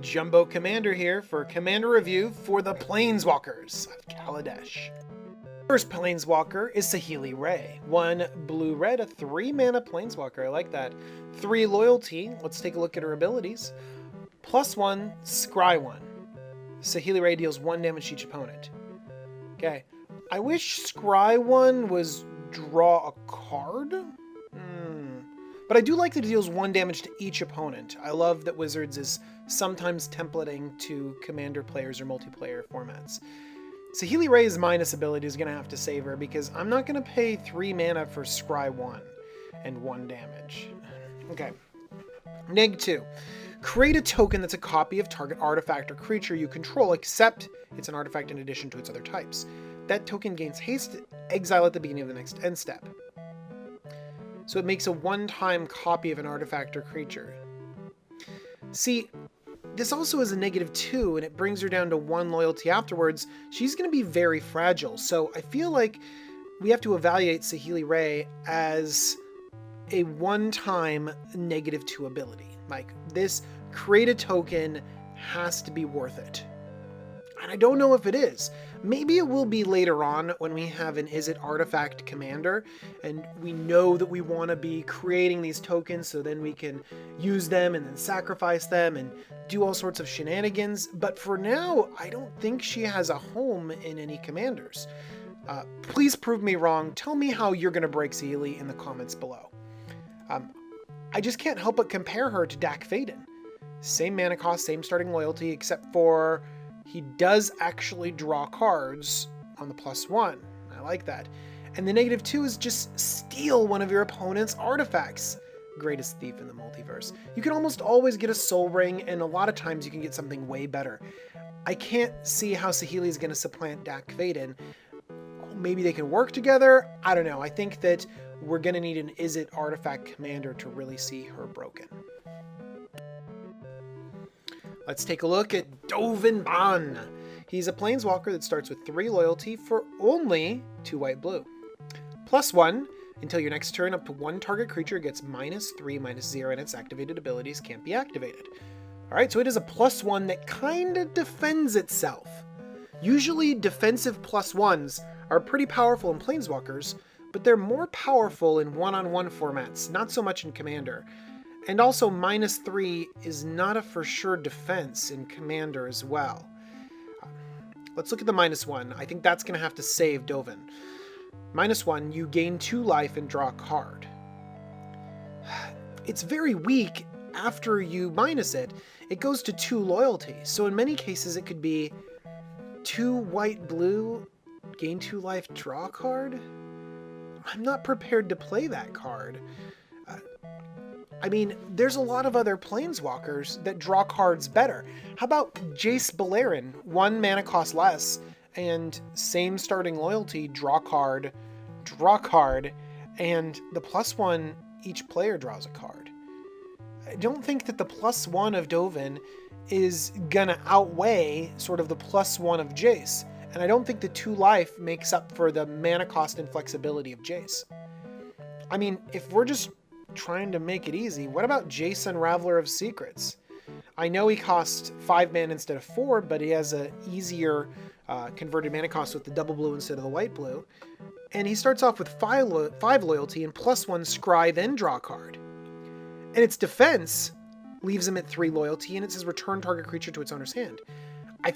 Jumbo Commander here for Commander Review for the Planeswalkers of Kaladesh. First Planeswalker is Saheeli Rai. 1 blue-red, a 3-mana Planeswalker. I like that. 3 loyalty. Let's take a look at her abilities. +1, Scry 1. Saheeli Rai deals 1 damage to each opponent. Okay. I wish Scry 1 was draw a card. But I do like that it deals 1 damage to each opponent. I love that Wizards is sometimes templating to Commander players or multiplayer formats. Saheeli Rai's minus ability is going to have to save her because I'm not going to pay 3 mana for Scry 1 and 1 damage. Okay. Neg 2. Create a token that's a copy of target artifact or creature you control, except it's an artifact in addition to its other types. That token gains haste, exile at the beginning of the next end step. So it makes a one-time copy of an artifact or creature. See, this also is a -2, and it brings her down to 1 loyalty afterwards. She's going to be very fragile, so I feel like we have to evaluate Saheeli Rai as a one-time -2 ability. Like, this create a token has to be worth it. And I don't know if it is. Maybe it will be later on when we have an Is It Artifact commander, and we know that we want to be creating these tokens so then we can use them and then sacrifice them and do all sorts of shenanigans. But for now, I don't think she has a home in any commanders. Please prove me wrong. Tell me how you're going to break Saheeli in the comments below. I just can't help but compare her to Dack Fayden. Same mana cost, same starting loyalty, except for he does actually draw cards on the +1. I like that. And the -2 is just steal one of your opponent's artifacts. Greatest thief in the multiverse. You can almost always get a Soul Ring, and a lot of times you can get something way better. I can't see how Saheeli is going to supplant Dack Fayden. Maybe they can work together? I don't know. I think that we're going to need an Is It Artifact commander to really see her broken. Let's take a look at Dovin. He's a Planeswalker that starts with 3 loyalty for only 2 white-blue. +1, until your next turn, up to 1 target creature gets -3/-0, and its activated abilities can't be activated. Alright, so it is a +1 that kind of defends itself. Usually defensive +1s are pretty powerful in Planeswalkers, but they're more powerful in one-on-one formats, not so much in Commander. And also, -3 is not a for sure defense in Commander as well. Let's look at the -1. I think that's going to have to save Dovin. -1, you gain 2 life and draw a card. It's very weak after you minus it. It goes to 2 loyalty, so in many cases it could be 2 white-blue, gain 2 life, draw a card? I'm not prepared to play that card. I mean, there's a lot of other Planeswalkers that draw cards better. How about Jace Beleren? 1 mana cost less, and same starting loyalty, draw card, and the +1, each player draws a card. I don't think that the +1 of Dovin is gonna outweigh sort of the +1 of Jace, and I don't think the 2 life makes up for the mana cost and flexibility of Jace. I mean, if we're just trying to make it easy, what about Jace Unraveler of Secrets? I know he costs 5 mana instead of 4, but he has a easier converted mana cost with the double blue instead of the white blue. And he starts off with 5 loyalty and +1 scry, then draw a card. And its defense leaves him at 3 loyalty, and it says return target creature to its owner's hand. I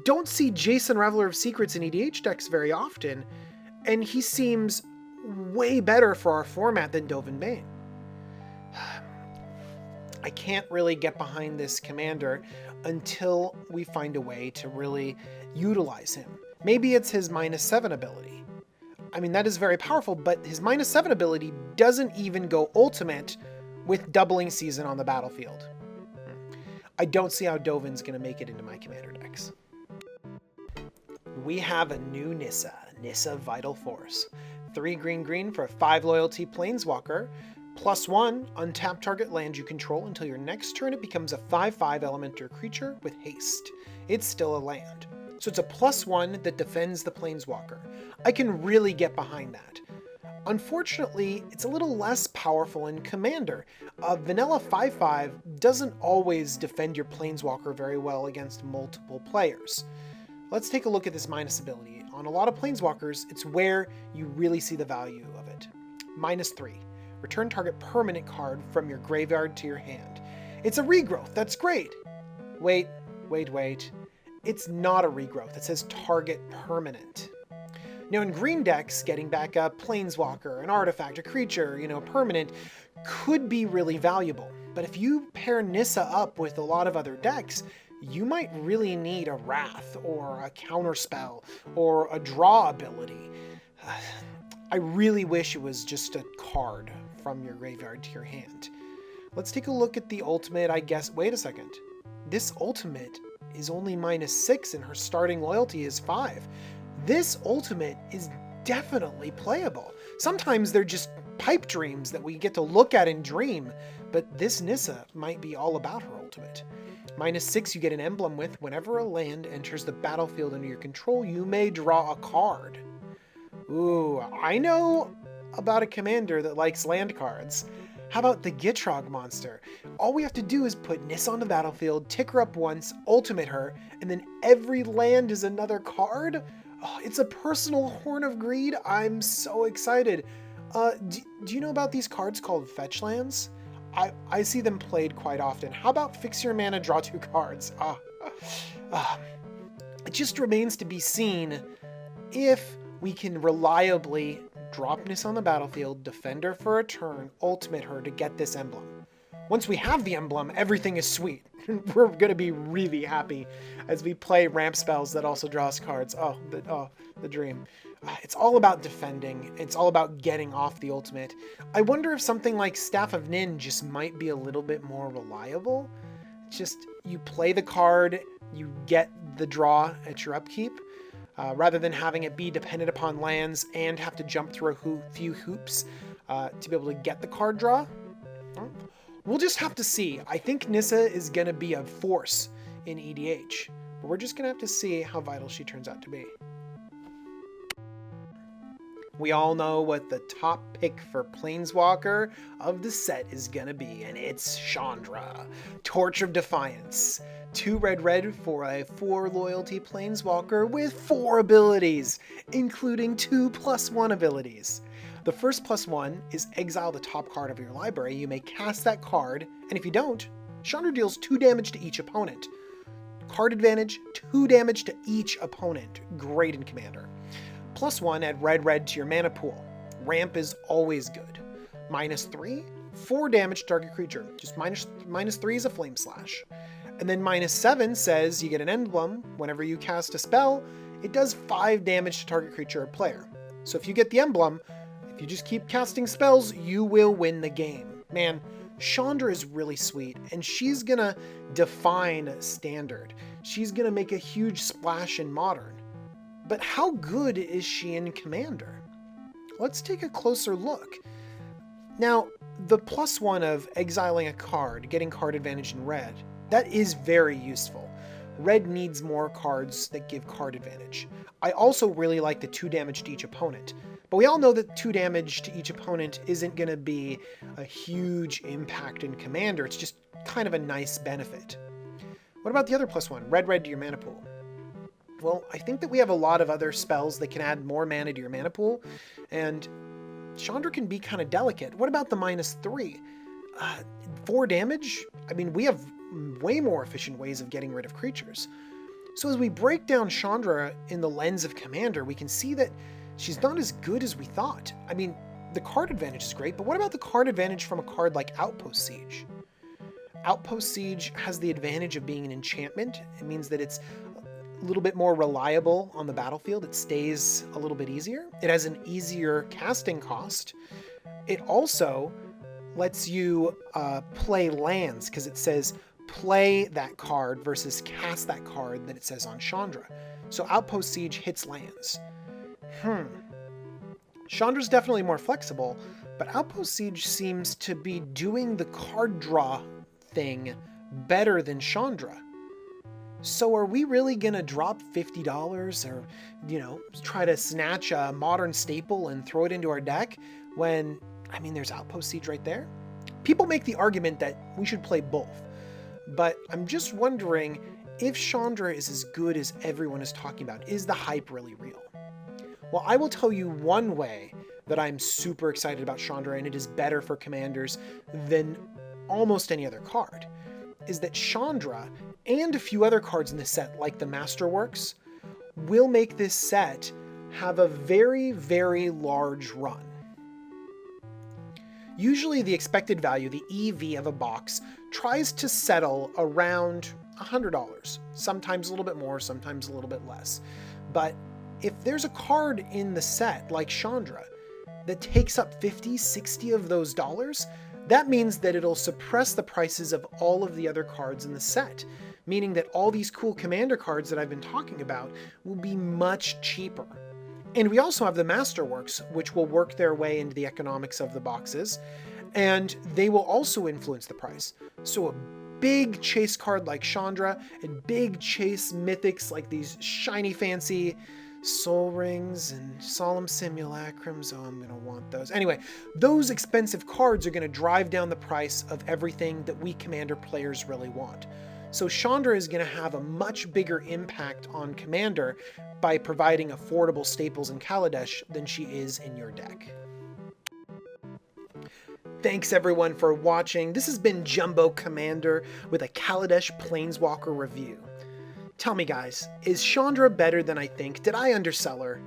don't see Jace Unraveler of Secrets in EDH decks very often, and he seems way better for our format than Dovin Bane. I can't really get behind this commander until we find a way to really utilize him. Maybe it's his -7 ability. I mean, that is very powerful, but his -7 ability doesn't even go ultimate with doubling season on the battlefield. I don't see how Dovin's going to make it into my commander decks. We have a new Nyssa, Nyssa Vital Force. 3 green for a 5 loyalty Planeswalker. +1, untap target land you control until your next turn. It becomes a 5/5 elemental creature with haste. It's still a land. So it's a +1 that defends the Planeswalker. I can really get behind that. Unfortunately, it's a little less powerful in Commander. Vanilla 5/5 doesn't always defend your Planeswalker very well against multiple players. Let's take a look at this minus ability. On a lot of Planeswalkers, it's where you really see the value of it. -3. Return target permanent card from your graveyard to your hand. It's a regrowth, that's great! Wait. It's not a regrowth, it says target permanent. Now in green decks, getting back a Planeswalker, an artifact, a creature, permanent, could be really valuable. But if you pair Nyssa up with a lot of other decks, you might really need a Wrath, or a Counterspell, or a draw ability. I really wish it was just a card from your graveyard to your hand. Let's take a look at the ultimate, I guess. Wait a second. This ultimate is only -6 and her starting loyalty is 5. This ultimate is definitely playable. Sometimes they're just pipe dreams that we get to look at and dream, but this Nyssa might be all about her ultimate. -6 you get an emblem with whenever a land enters the battlefield under your control, you may draw a card. Ooh, I know about a commander that likes land cards. How about the Gitrog monster? All we have to do is put Nyssa on the battlefield, tick her up once, ultimate her, and then every land is another card? Oh, it's a personal Horn of Greed. I'm so excited. Do you know about these cards called fetch lands? I see them played quite often. How about fix your mana, draw 2 cards? It just remains to be seen if we can reliably drop Nyssa on the battlefield, defend her for a turn, ultimate her to get this emblem. Once we have the emblem, everything is sweet. We're going to be really happy as we play ramp spells that also draw us cards. The dream. It's all about defending. It's all about getting off the ultimate. I wonder if something like Staff of Nin just might be a little bit more reliable. Just, you play the card, you get the draw at your upkeep, rather than having it be dependent upon lands and have to jump through a few hoops to be able to get the card draw. We'll just have to see. I think Nyssa is going to be a force in EDH, but we're just going to have to see how vital she turns out to be. We all know what the top pick for Planeswalker of the set is going to be, and it's Shaundra, Torch of Defiance. 2 red for a 4 loyalty Planeswalker with 4 abilities, including 2 +1 abilities. The first +1 is exile the top card of your library. You may cast that card, and if you don't, Shaundra deals 2 damage to each opponent. Card advantage, 2 damage to each opponent. Great in Commander. +1, add red to your mana pool. Ramp is always good. -3, 4 damage to target creature. Just -3 is a Flame Slash. And then -7 says you get an emblem. Whenever you cast a spell, it does 5 damage to target creature or player. So if you get the emblem, if you just keep casting spells, you will win the game. Man, Shaundra is really sweet, and she's gonna define Standard. She's gonna make a huge splash in Modern. But how good is she in Commander? Let's take a closer look. Now, the +1 of exiling a card, getting card advantage in red, that is very useful. Red needs more cards that give card advantage. I also really like the 2 damage to each opponent, but we all know that 2 damage to each opponent isn't going to be a huge impact in Commander. It's just kind of a nice benefit. What about the other +1, red to your mana pool? Well, I think that we have a lot of other spells that can add more mana to your mana pool, and Shaundra can be kind of delicate. What about the -3? 4 damage? I mean, we have way more efficient ways of getting rid of creatures. So as we break down Shaundra in the lens of Commander, we can see that she's not as good as we thought. I mean, the card advantage is great, but what about the card advantage from a card like Outpost Siege? Outpost Siege has the advantage of being an enchantment. It means that it's a little bit more reliable on the battlefield. It stays a little bit easier. It has an easier casting cost. It also lets you play lands, because it says play that card versus cast that card that it says on Shaundra. So Outpost Siege hits lands. Shaundra's definitely more flexible, but Outpost Siege seems to be doing the card draw thing better than Shaundra. So are we really gonna drop $50 or, try to snatch a modern staple and throw it into our deck when, there's Outpost Siege right there? People make the argument that we should play both, but I'm just wondering if Shaundra is as good as everyone is talking about. Is the hype really real? Well, I will tell you one way that I'm super excited about Shaundra, and it is better for commanders than almost any other card, is that Shaundra and a few other cards in the set, like the Masterworks, will make this set have a very, very large run. Usually the expected value, the EV of a box, tries to settle around $100, sometimes a little bit more, sometimes a little bit less. But if there's a card in the set like Shaundra that takes up 50, 60 of those dollars, that means that it'll suppress the prices of all of the other cards in the set, meaning that all these cool commander cards that I've been talking about will be much cheaper. And we also have the Masterworks, which will work their way into the economics of the boxes, and they will also influence the price. So a big chase card like Shaundra and big chase mythics like these shiny fancy Soul Rings and Solemn Simulacrums. Oh, I'm going to want those. Anyway, those expensive cards are going to drive down the price of everything that we commander players really want. So Shaundra is going to have a much bigger impact on commander by providing affordable staples in Kaladesh than she is in your deck. Thanks everyone for watching. This has been Jumbo Commander with a Kaladesh Planeswalker review. Tell me guys, is Shaundra better than I think? Did I undersell her?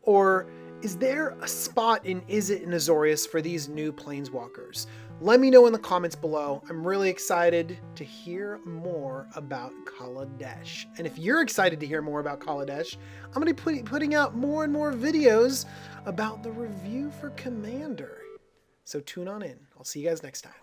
Or is there a spot in Izzet and Azorius for these new Planeswalkers? Let me know in the comments below. I'm really excited to hear more about Kaladesh. And if you're excited to hear more about Kaladesh, I'm going to be putting out more and more videos about the review for Commander. So tune on in. I'll see you guys next time.